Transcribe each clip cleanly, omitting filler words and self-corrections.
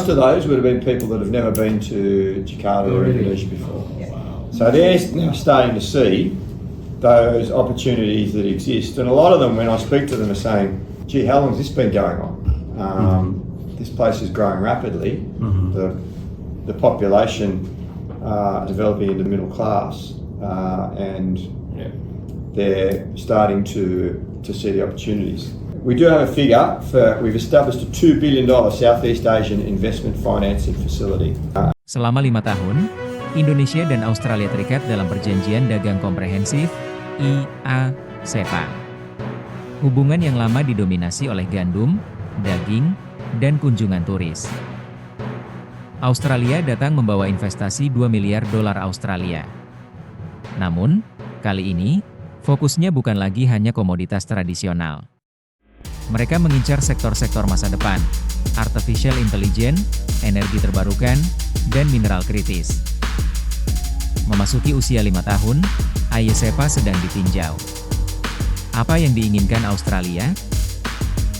Most of those would have been people that have never been to Jakarta or Indonesia before. So they're now starting to see those opportunities that exist. And a lot of them, when I speak to them, are saying, gee, how long has this been going on? This place is growing rapidly. The population developing into middle class, and they're starting to see the opportunities. We do have a figure we've established a $2 billion Southeast Asian investment financing facility. Selama 5 tahun, Indonesia dan Australia terikat dalam perjanjian dagang komprehensif, IA-CEPA. Hubungan yang lama didominasi oleh gandum, daging, dan kunjungan turis. Australia datang membawa investasi 2 miliar dolar Australia. Namun, kali ini, fokusnya bukan lagi hanya komoditas tradisional. Mereka mengincar sektor-sektor masa depan, artificial intelligence, energi terbarukan, dan mineral kritis. Memasuki usia 5 tahun, IA-CEPA sedang ditinjau. Apa yang diinginkan Australia?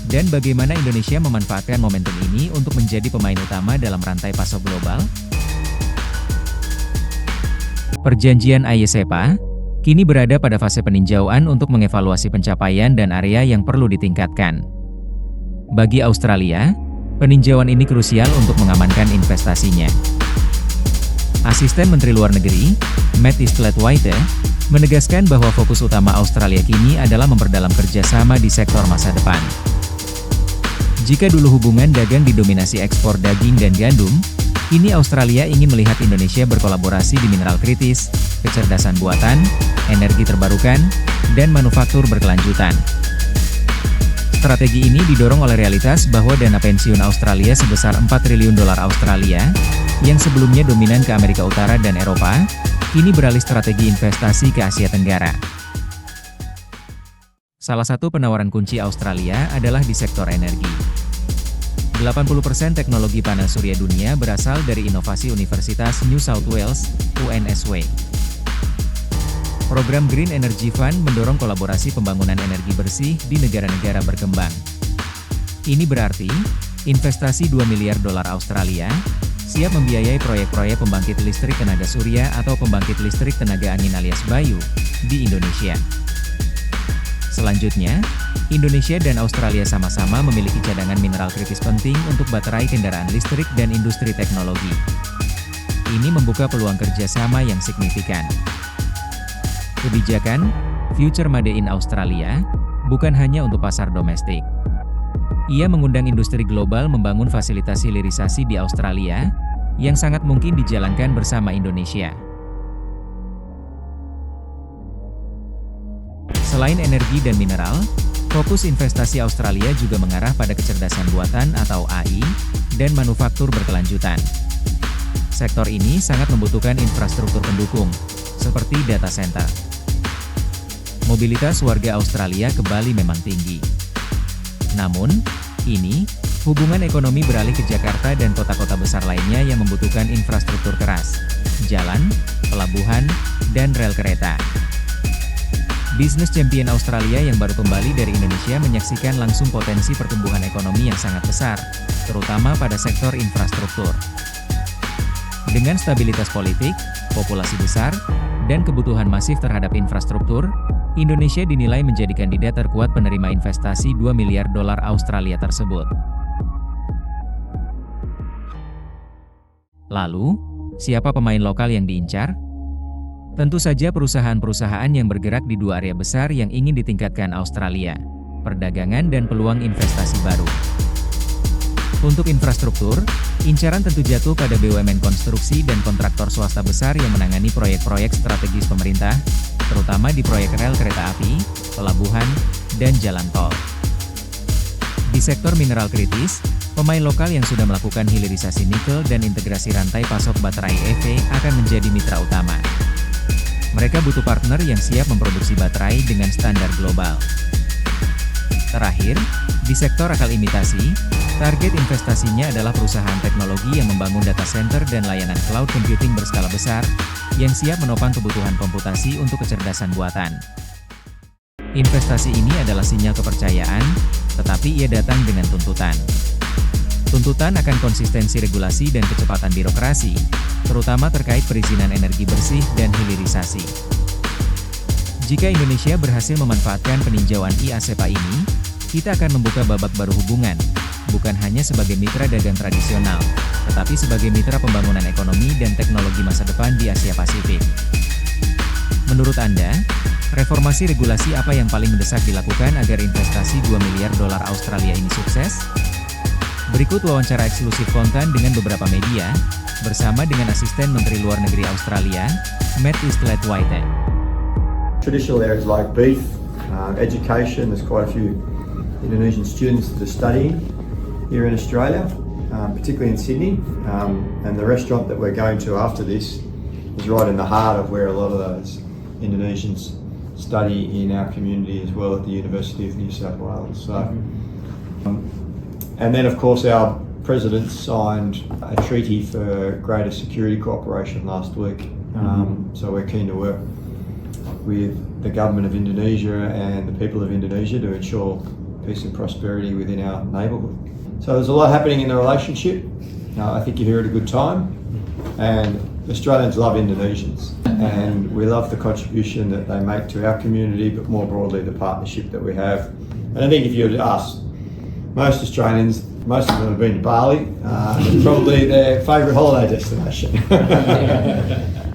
Dan bagaimana Indonesia memanfaatkan momentum ini untuk menjadi pemain utama dalam rantai pasok global? Perjanjian IA-CEPA kini berada pada fase peninjauan untuk mengevaluasi pencapaian dan area yang perlu ditingkatkan. Bagi Australia, peninjauan ini krusial untuk mengamankan investasinya. Asisten Menteri Luar Negeri, Thistlethwaite, menegaskan bahwa fokus utama Australia kini adalah memperdalam kerjasama di sektor masa depan. Jika dulu hubungan dagang didominasi ekspor daging dan gandum, kini Australia ingin melihat Indonesia berkolaborasi di mineral kritis, kecerdasan buatan, energi terbarukan, dan manufaktur berkelanjutan. Strategi ini didorong oleh realitas bahwa dana pensiun Australia sebesar 4 triliun dolar Australia, yang sebelumnya dominan ke Amerika Utara dan Eropa, kini beralih strategi investasi ke Asia Tenggara. Salah satu penawaran kunci Australia adalah di sektor energi. 80% teknologi panel surya dunia berasal dari inovasi Universitas New South Wales, UNSW. Program Green Energy Fund mendorong kolaborasi pembangunan energi bersih di negara-negara berkembang. Ini berarti, investasi 2 miliar dolar Australia, siap membiayai proyek-proyek pembangkit listrik tenaga surya atau pembangkit listrik tenaga angin alias Bayu, di Indonesia. Selanjutnya, Indonesia dan Australia sama-sama memiliki cadangan mineral kritis penting untuk baterai kendaraan listrik dan industri teknologi. Ini membuka peluang kerjasama yang signifikan. Kebijakan Future Made in Australia bukan hanya untuk pasar domestik. Ia mengundang industri global membangun fasilitas hilirisasi di Australia, yang sangat mungkin dijalankan bersama Indonesia. Selain energi dan mineral, fokus investasi Australia juga mengarah pada kecerdasan buatan atau AI, dan manufaktur berkelanjutan. Sektor ini sangat membutuhkan infrastruktur pendukung, seperti data center. Mobilitas warga Australia ke Bali memang tinggi. Namun, kini, hubungan ekonomi beralih ke Jakarta dan kota-kota besar lainnya yang membutuhkan infrastruktur keras, jalan, pelabuhan, dan rel kereta. Bisnis champion Australia yang baru kembali dari Indonesia menyaksikan langsung potensi pertumbuhan ekonomi yang sangat besar, terutama pada sektor infrastruktur. Dengan stabilitas politik, populasi besar, dan kebutuhan masif terhadap infrastruktur, Indonesia dinilai menjadi kandidat terkuat penerima investasi 2 miliar dolar Australia tersebut. Lalu, siapa pemain lokal yang diincar? Tentu saja perusahaan-perusahaan yang bergerak di dua area besar yang ingin ditingkatkan Australia, perdagangan dan peluang investasi baru. Untuk infrastruktur, incaran tentu jatuh pada BUMN konstruksi dan kontraktor swasta besar yang menangani proyek-proyek strategis pemerintah, terutama di proyek rel kereta api, pelabuhan, dan jalan tol. Di sektor mineral kritis, pemain lokal yang sudah melakukan hilirisasi nikel dan integrasi rantai pasok baterai EV akan menjadi mitra utama. Mereka butuh partner yang siap memproduksi baterai dengan standar global. Terakhir, di sektor akal imitasi, target investasinya adalah perusahaan teknologi yang membangun data center dan layanan cloud computing berskala besar, yang siap menopang kebutuhan komputasi untuk kecerdasan buatan. Investasi ini adalah sinyal kepercayaan, tetapi ia datang dengan tuntutan. Tuntutan akan konsistensi regulasi dan kecepatan birokrasi, terutama terkait perizinan energi bersih dan hilirisasi. Jika Indonesia berhasil memanfaatkan peninjauan IA-CEPA ini, kita akan membuka babak baru hubungan, bukan hanya sebagai mitra dagang tradisional, tetapi sebagai mitra pembangunan ekonomi dan teknologi masa depan di Asia Pasifik. Menurut Anda, reformasi regulasi apa yang paling mendesak dilakukan agar investasi 2 miliar dolar Australia ini sukses? Berikut wawancara eksklusif Kontan dengan beberapa media, bersama dengan Asisten Menteri Luar Negeri Australia, Thistlethwaite. Traditional areas like beef, education, there's quite a few Indonesian students that are studying here in Australia, particularly in Sydney, and the restaurant that we're going to after this is right in the heart of where a lot of those Indonesians study in our community as well at the University of New South Wales. So, and then of course our President signed a treaty for greater security cooperation last week, so we're keen to work with the government of Indonesia and the people of Indonesia to ensure peace and prosperity within our neighbourhood. So there's a lot happening in the relationship. I think you're here at a good time, and Australians love Indonesians, and we love the contribution that they make to our community, but more broadly the partnership that we have. And I think if you were to ask most Australians, most of them have been to Bali. It's probably their favourite holiday destination.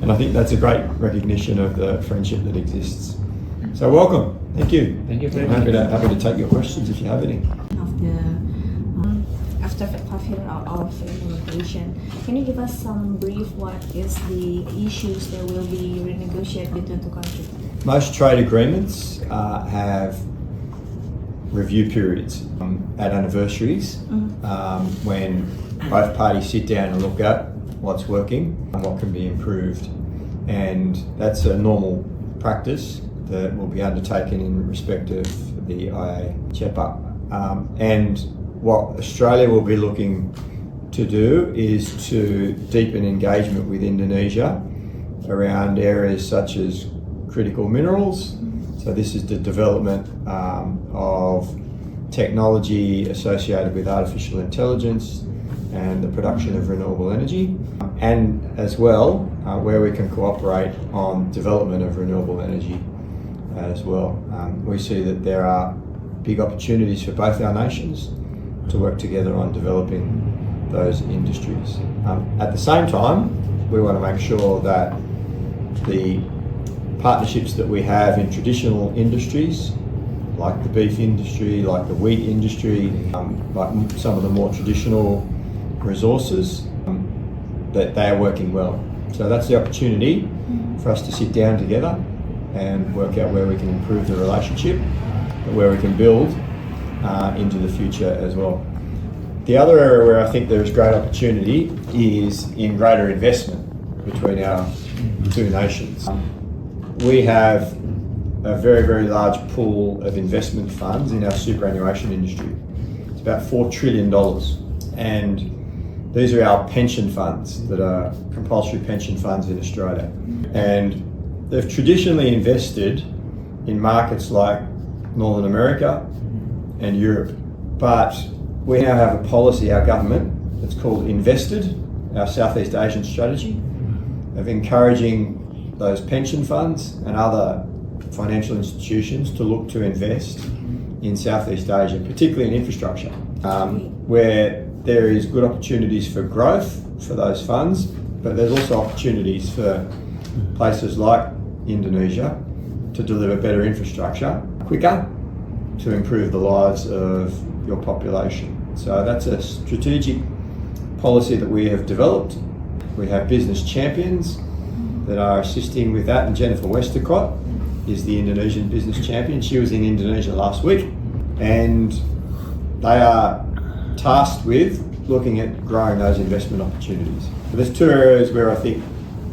And I think that's a great recognition of the friendship that exists. So welcome. Thank you. Thank you very I'm much. happy to take your questions if you have any. After 5 years of implementation, can you give us some brief what is the issues that will be renegotiated between two countries? Most trade agreements have review periods at anniversaries when both parties sit down and look at what's working and what can be improved. And that's a normal practice that will be undertaken in respect of the IA-CEPA. And what Australia will be looking to do is to deepen engagement with Indonesia around areas such as critical minerals. So this is the development of technology associated with artificial intelligence and the production of renewable energy, and as well where we can cooperate on development of renewable energy as well. We see that there are big opportunities for both our nations to work together on developing those industries. At the same time, we want to make sure that the partnerships that we have in traditional industries, like the beef industry, like the wheat industry, like some of the more traditional resources, that they are working well. So that's the opportunity for us to sit down together and work out where we can improve the relationship, where we can build into the future as well. The other area where I think there is great opportunity is in greater investment between our two nations. We have a very, very large pool of investment funds in our superannuation industry. It's about $4 trillion. And these are our pension funds that are compulsory pension funds in Australia. And they've traditionally invested in markets like Northern America and Europe. But we now have a policy, our government, that's called Invested, our Southeast Asian strategy, of encouraging those pension funds and other financial institutions to look to invest in Southeast Asia, particularly in infrastructure, where there is good opportunities for growth for those funds, but there's also opportunities for places like Indonesia to deliver better infrastructure quicker to improve the lives of your population. So that's a strategic policy that we have developed. We have business champions that are assisting with that, and Jennifer Westacott is the Indonesian business champion. She was in Indonesia last week, and they are tasked with looking at growing those investment opportunities. So there's two areas where I think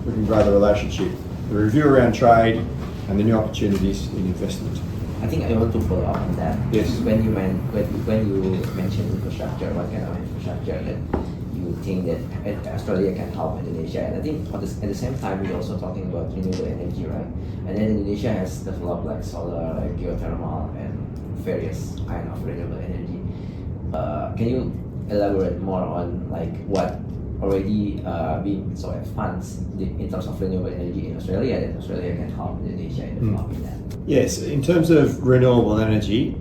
we can grow the relationship: the review around trade and the new opportunities in investment. I think I want to follow up on that. Yes. When you mention infrastructure, what kind of infrastructure that you think that Australia can help Indonesia? And I think at the same time we're also talking about renewable energy, right? And then Indonesia has developed like solar, like geothermal, and various kind of renewable energy. Can you elaborate more on like what already being sort of funds in terms of renewable energy in Australia that Australia can help Indonesia in developing that? Yes, in terms of renewable energy,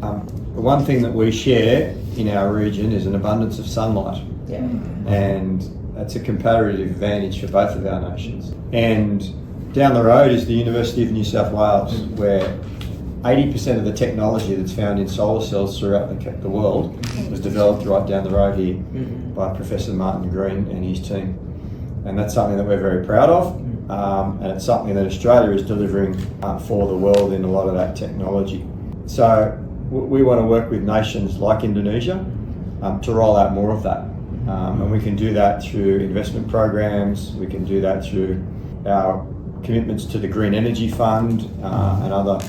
the one thing that we share in our region is an abundance of sunlight. Yeah. And that's a comparative advantage for both of our nations. And down the road is the University of New South Wales, where 80% of the technology that's found in solar cells throughout the world was developed right down the road here by Professor Martin Green and his team. And that's something that we're very proud of, and it's something that Australia is delivering for the world in a lot of that technology. So we want to work with nations like Indonesia to roll out more of that. And we can do that through investment programs, we can do that through our commitments to the Green Energy Fund and other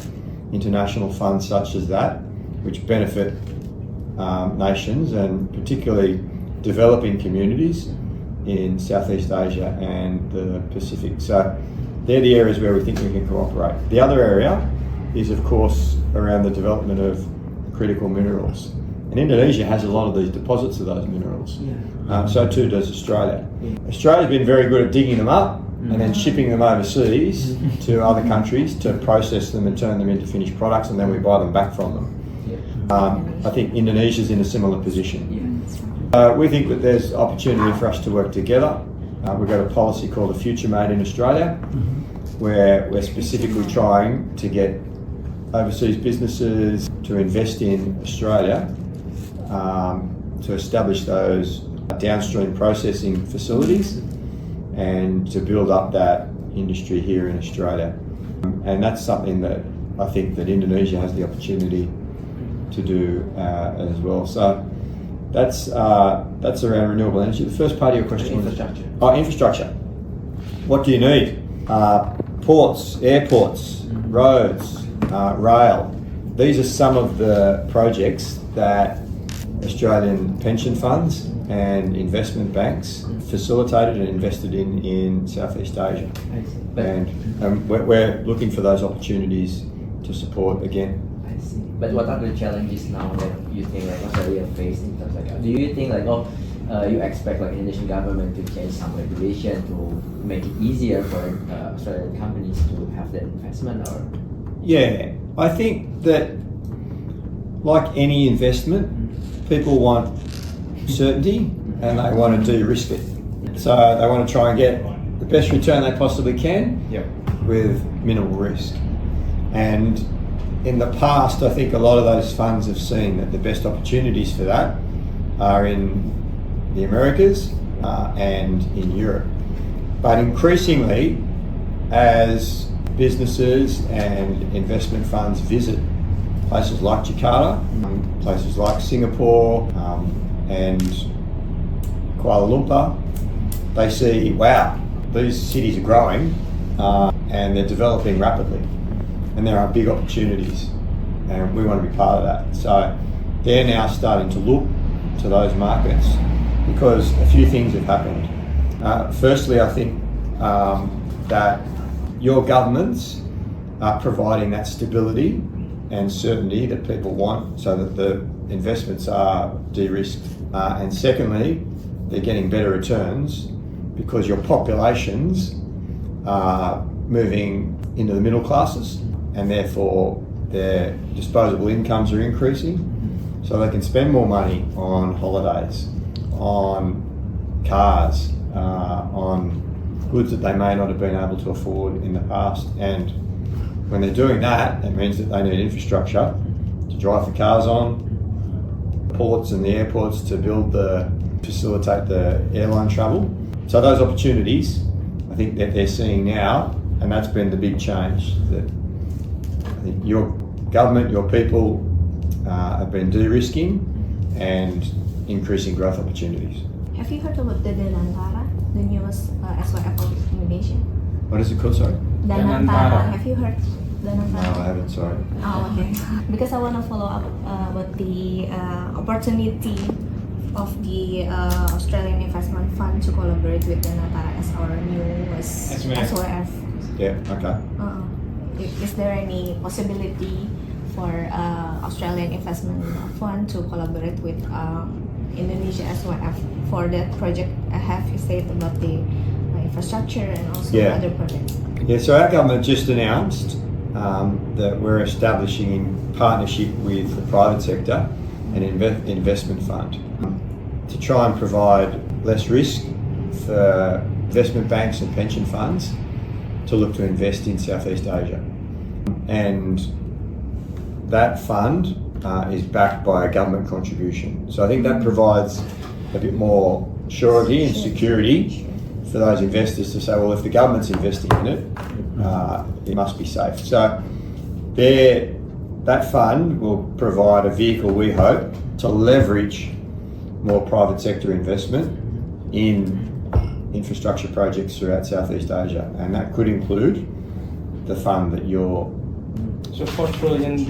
international funds such as that, which benefit nations and particularly developing communities in Southeast Asia and the Pacific. So they're the areas where we think we can cooperate. The other area is of course around the development of critical minerals. And Indonesia has a lot of these deposits of those minerals. So too does Australia. Australia's been very good at digging them up and then shipping them overseas to other countries to process them and turn them into finished products, and then we buy them back from them. I think Indonesia's in a similar position. We think that there's opportunity for us to work together. We've got a policy called the Future Made in Australia, where we're specifically trying to get overseas businesses to invest in Australia to establish those downstream processing facilities and to build up that industry here in Australia. And that's something that I think that Indonesia has the opportunity to do as well. So that's around renewable energy. The first part of your question was infrastructure. What do you need? Ports, airports, roads, rail. These are some of the projects that Australian pension funds and investment banks facilitated and invested in Southeast Asia. And we're looking for those opportunities to support again. I see. But what are the challenges now that you think like Australia face in terms of do you think like you expect like Indonesian government to change some regulation to make it easier for Australian companies to have that investment or? Yeah, I think that like any investment, people want certainty and they want to de-risk it. So they want to try and get the best return they possibly can with minimal risk. And in the past, I think a lot of those funds have seen that the best opportunities for that are in the Americas and in Europe. But increasingly, as businesses and investment funds visit places like Jakarta, places like Singapore and Kuala Lumpur, they see, wow, these cities are growing and they're developing rapidly and there are big opportunities and we want to be part of that. So they're now starting to look to those markets because a few things have happened. Firstly, I think that your governments are providing that stability and certainty that people want so that the investments are de-risked. And secondly, they're getting better returns because your populations are moving into the middle classes and therefore their disposable incomes are increasing so they can spend more money on holidays, on cars, on goods that they may not have been able to afford in the past. And when they're doing that, it means that they need infrastructure to drive the cars on, ports and the airports to facilitate the airline travel. So those opportunities, I think that they're seeing now, and that's been the big change. That I think your government, your people have been de-risking and increasing growth opportunities. Have you heard about the Danantara, the newest SYF of Indonesia? What is it called, sorry? Danantara. Have you heard Danantara? No, I haven't, sorry. Oh, okay. Because I want to follow up with the opportunity of the Australian Investment Fund to collaborate with Menakar as our newest SYF. Yeah, okay. Is there any possibility for Australian Investment Fund to collaborate with Indonesia as well. For that project, have you said about the infrastructure and also Yeah. other projects? Yeah, so our government just announced that we're establishing in partnership with the private sector an investment fund to try and provide less risk for investment banks and pension funds to look to invest in Southeast Asia. And that fund is backed by a government contribution. So I think that provides a bit more surety and security for those investors to say, well, if the government's investing in it, it must be safe. So that fund will provide a vehicle, we hope, to leverage more private sector investment in infrastructure projects throughout Southeast Asia. And that could include the fund that you're... So $4 trillion,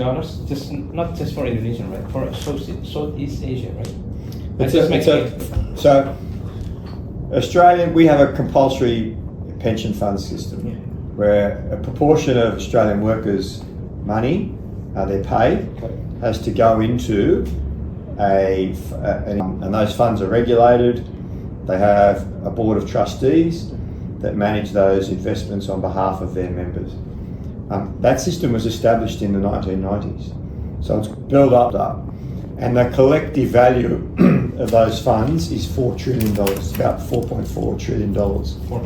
just not just for Indonesia, right? For Southeast Asia, right? So Australia, we have a compulsory pension fund system where a proportion of Australian workers' money, their pay, has to go into and those funds are regulated. They have a board of trustees that manage those investments on behalf of their members. That system was established in the 1990s, so it's built up. And the collective value of those funds is $4 trillion, about $4.4 trillion. 4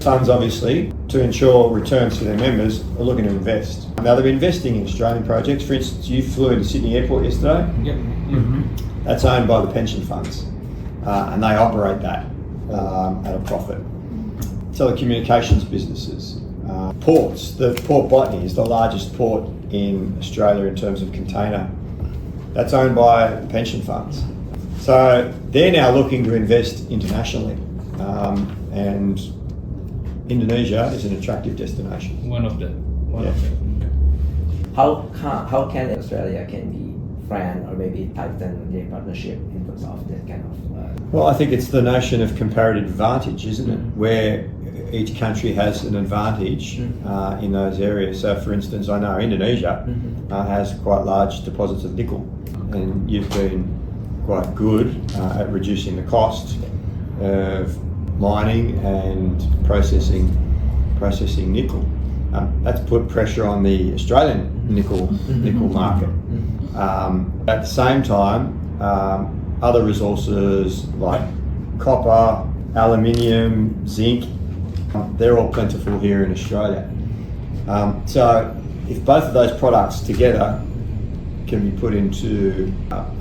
Funds, obviously, to ensure returns to their members, are looking to invest. Now, they're investing in Australian projects. For instance, you flew into Sydney Airport yesterday. Yep. Mm-hmm. That's owned by the pension funds, and they operate that at a profit. Telecommunications businesses, ports. The Port Botany is the largest port in Australia in terms of container. That's owned by pension funds. So they're now looking to invest internationally, and Indonesia is an attractive destination. One of them. How can Australia can be friend or maybe tighten their partnership in terms of that kind of? Well, I think it's the notion of comparative advantage, isn't it? Where each country has an advantage in those areas. So, for instance, I know Indonesia has quite large deposits of nickel, and you've been quite good at reducing the cost of mining and processing nickel. That's put pressure on the Australian nickel market. At the same time, other resources like copper, aluminium, zinc, they're all plentiful here in Australia. So if both of those products together can be put into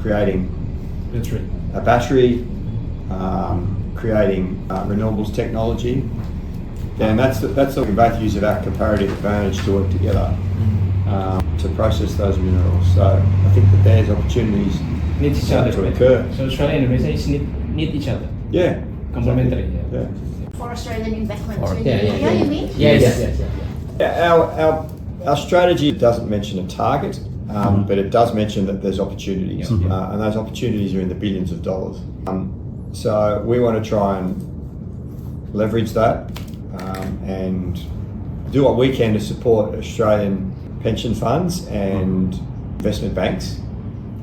creating a battery, creating renewables technology, then that's the both use of our comparative advantage to work together to process those minerals. So I think that there's opportunities Need each other to occur. So Australia and Indonesia need each other. Yeah. Complementary. Yeah. For Australian investment. Yeah, you mean? Yes. Yeah, our strategy doesn't mention a target, but it does mention that there's opportunities, and those opportunities are in the billions of dollars. So we want to try and leverage that and do what we can to support Australian pension funds and investment banks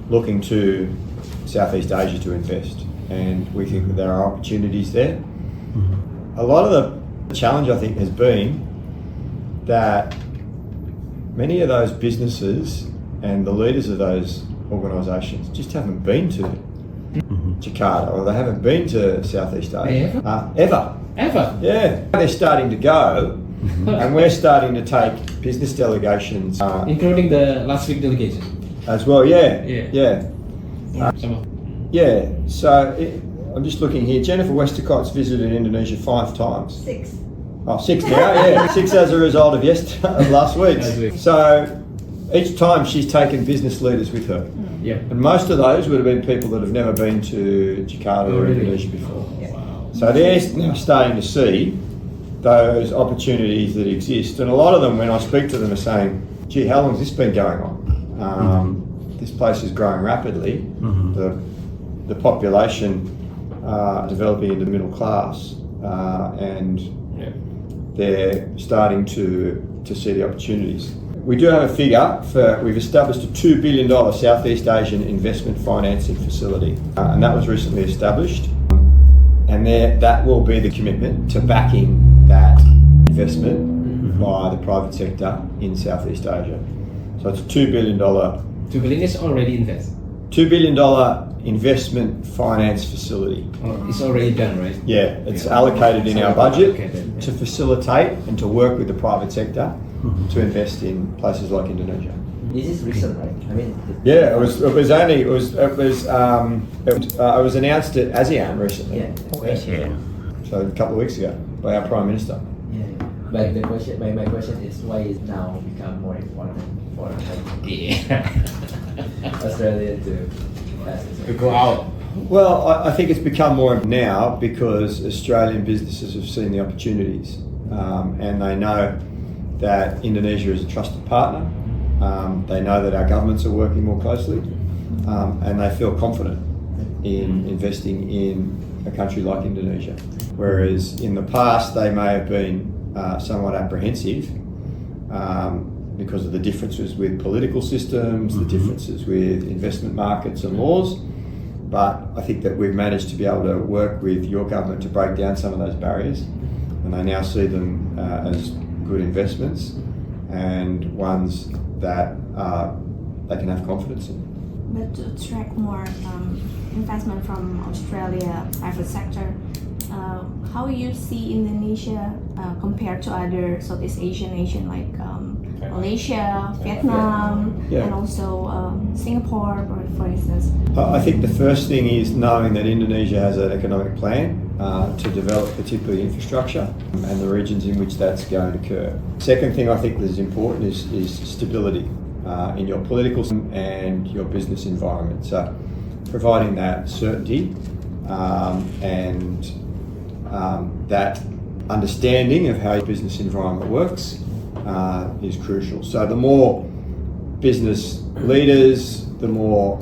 looking to Southeast Asia to invest. And we think that there are opportunities there. A lot of the challenge, I think, has been that many of those businesses and the leaders of those organisations just haven't been to Jakarta, or they haven't been to Southeast Asia. Ever? Yeah. They're starting to go, and we're starting to take business delegations. Including the last week delegation. As well, yeah. So I'm just looking here. Jennifer Westcott's visited Indonesia 5 times. 6. Oh, 6 now, yeah. 6 as a result of last week. So each time she's taken business leaders with her. Yeah. And most of those would have been people that have never been to Jakarta or Indonesia before. So they're now starting to see those opportunities that exist. And a lot of them, when I speak to them, are saying, gee, how long has this been going on? This place is growing rapidly. The population developing into the middle class, and they're starting to see the opportunities. we do have a figure for, we've established a $2 billion Southeast Asian investment financing facility, and that was recently established. And that will be the commitment to backing that investment by the private sector in Southeast Asia. So it's a $2 billion. $2 billion is already invested. $2 billion investment finance facility. Oh, it's already done, right? Yeah, it's allocated in our budget to facilitate and to work with the private sector to invest in places like Indonesia. This is recent, right? I mean, Yeah, it was announced at ASEAN recently. yeah. So a couple of weeks ago by our Prime Minister. Yeah. But the question, my question is, why is now become more important for Australia to go out? Well, I think it's become more now because Australian businesses have seen the opportunities, and they know that Indonesia is a trusted partner. They know that our governments are working more closely, and they feel confident in investing in a country like Indonesia. Whereas in the past they may have been somewhat apprehensive because of the differences with political systems, the differences with investment markets and laws. But I think that we've managed to be able to work with your government to break down some of those barriers, and they now see them as good investments and ones that they can have confidence in. But to attract more investment from Australia private sector, how you see Indonesia compared to other Southeast Asian nations like Malaysia, Vietnam, and also Singapore, for instance? I think the first thing is knowing that Indonesia has an economic plan to develop particularly infrastructure and the regions in which that's going to occur. Second thing I think that is important is stability in your political and your business environment. So providing that certainty and that understanding of how your business environment works is crucial. So the more business leaders, the more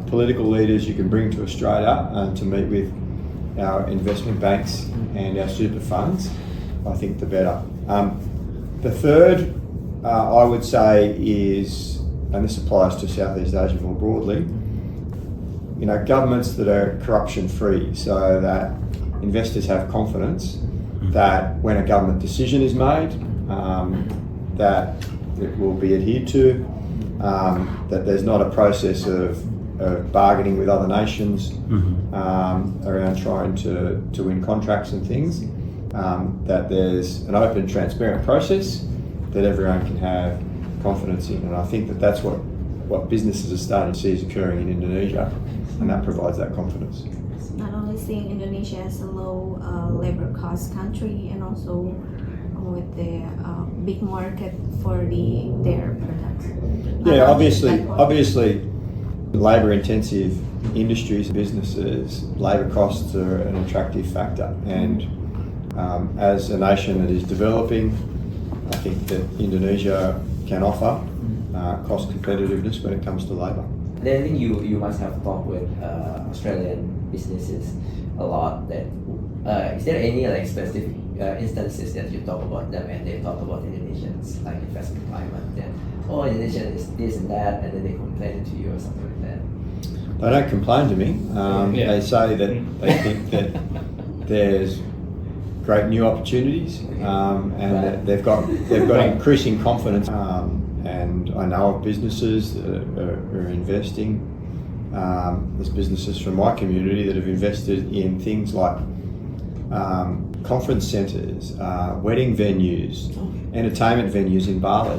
political leaders you can bring to Australia to meet with our investment banks and our super funds, I think the better. The third, I would say, is, and this applies to Southeast Asia more broadly, governments that are corruption free, so that investors have confidence that when a government decision is made, that it will be adhered to, that there's not a process of bargaining with other nations around trying to win contracts and things, that there's an open, transparent process that everyone can have confidence in. And I think that that's what businesses are starting to see is occurring in Indonesia, and that provides that confidence. Not only seeing Indonesia as a low labor cost country, and also with the big market for their products. Yeah, obviously, labour-intensive industries and businesses, labour costs are an attractive factor. And as a nation that is developing, I think that Indonesia can offer cost competitiveness when it comes to labour. Then I think you must have talked with Australian businesses a lot. That is there any specific instances that you talk about them and they talk about Indonesians investment climate? Then Indonesia is this and that, and then they complain to you or something like that. They don't complain to me. They say that they think that there's great new opportunities, and that they've got increasing confidence. And I know of businesses that are investing. There's businesses from my community that have invested in things like conference centres, wedding venues, entertainment venues in Bali,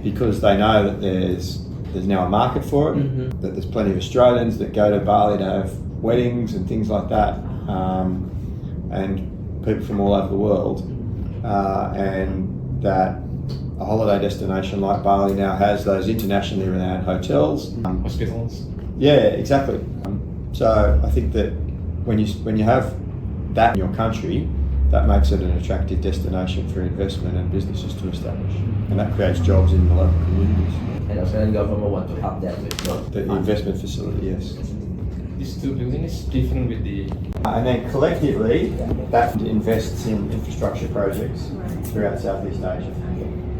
because they know that there's now a market for it, that there's plenty of Australians that go to Bali to have weddings and things like that, and people from all over the world, and that a holiday destination like Bali now has those internationally renowned hotels, hospitals. Yeah, exactly. So I think that when you have that in your country, that makes it an attractive destination for investment and businesses to establish, and that creates jobs in the local communities. And Australian government want to help that with The investment facility, yes. This 2 billion is different with the. And then collectively, that invests in infrastructure projects throughout Southeast Asia.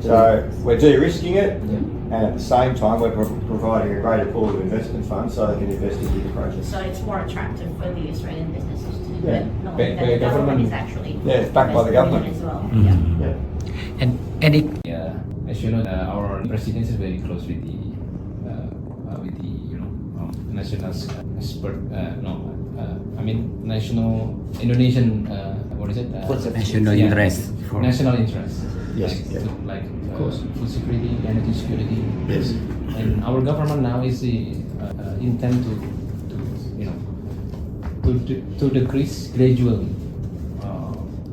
So we're de-risking it, Yeah. and at the same time we're providing a greater pool of investment funds so they can invest in bigger projects. So it's more attractive for the Australian businesses to Yeah. know By- that by the government government. is actually Yeah, it's backed by the investing in government. as well. Mhm. Yeah. Yeah. And it As you know, our president is very close with the national expert. National Indonesian. What is it? national interest for National interest. Yes, Like, yeah. like Of course. food security, energy security. Yes. And our government now is intend to decrease gradually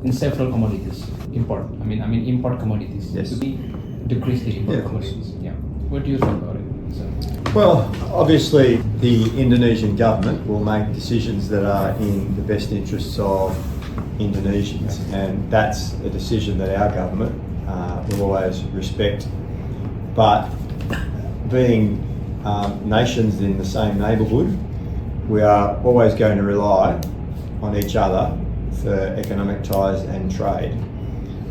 in several commodities. Import commodities. Yes. To be decrease the import Yeah, of course. commodities. Yeah. What do you think about it? So, Well, obviously the Indonesian government will make decisions that are in the best interests of Indonesians, and that's a decision that our government will always respect. But being nations in the same neighbourhood, we are always going to rely on each other for economic ties and trade.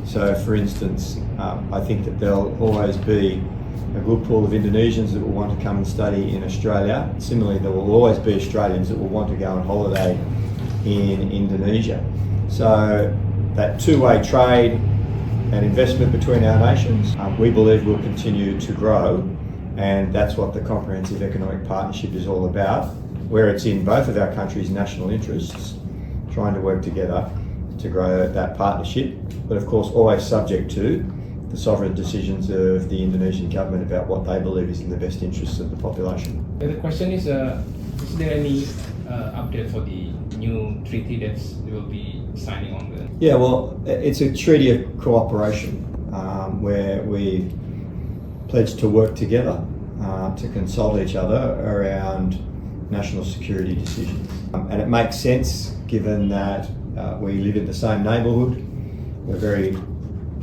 So, for instance, I think that there'll always be a good pool of Indonesians that will want to come and study in Australia. Similarly, there will always be Australians that will want to go on holiday in Indonesia. So that two-way trade and investment between our nations, we believe will continue to grow, and that's what the Comprehensive Economic Partnership is all about, where it's in both of our countries' national interests, trying to work together to grow that partnership, but of course always subject to the sovereign decisions of the Indonesian government about what they believe is in the best interests of the population. the question is there any update for the new treaty that they will be signing on the? Yeah, well, it's a treaty of cooperation where we pledge to work together to consult each other around national security decisions. And it makes sense given that we live in the same neighbourhood. We're very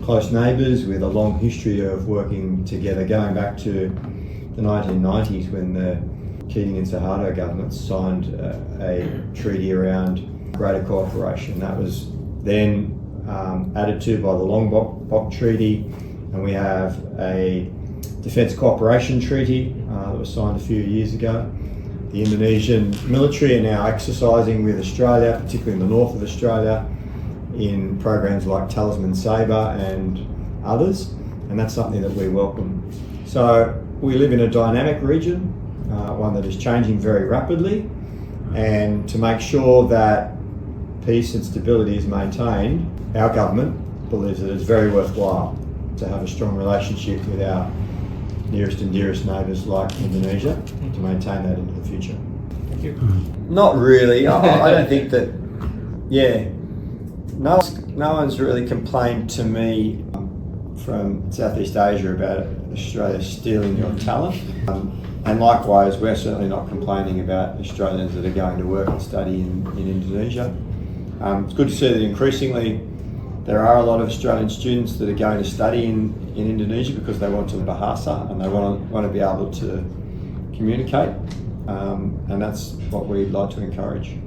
close neighbours with a long history of working together, going back to the 1990s when the Keating and Suharto governments signed a treaty around greater cooperation. That was then added to by the Lombok Treaty, and we have a Defence Cooperation Treaty that was signed a few years ago. The Indonesian military are now exercising with Australia, particularly in the north of Australia, in programs like Talisman Sabre and others, and that's something that we welcome. So we live in a dynamic region, one that is changing very rapidly, and to make sure that peace and stability is maintained, our government believes that it's very worthwhile to have a strong relationship with our nearest and dearest neighbours like Indonesia to maintain that into the future. Thank you. Not really. I don't think that. Yeah, no one's really complained to me from Southeast Asia about Australia stealing your talent. And likewise, we're certainly not complaining about Australians that are going to work and study in Indonesia. It's good to see that increasingly there are a lot of Australian students that are going to study in Indonesia because they want to bahasa and they want to be able to communicate. And that's what we'd like to encourage.